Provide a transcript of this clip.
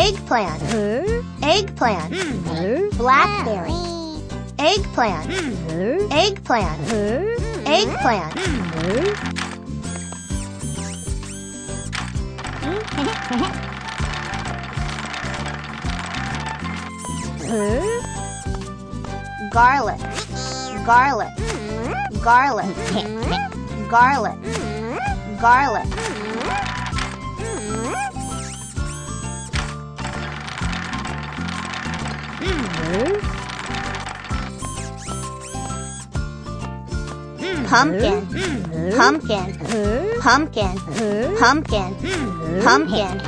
eggplant, eggplant, blackberry, eggplant, eggplant, eggplant. Garlic, garlic, garlic, garlic, garlic. Pumpkin, pumpkin, pumpkin, pumpkin, pumpkin.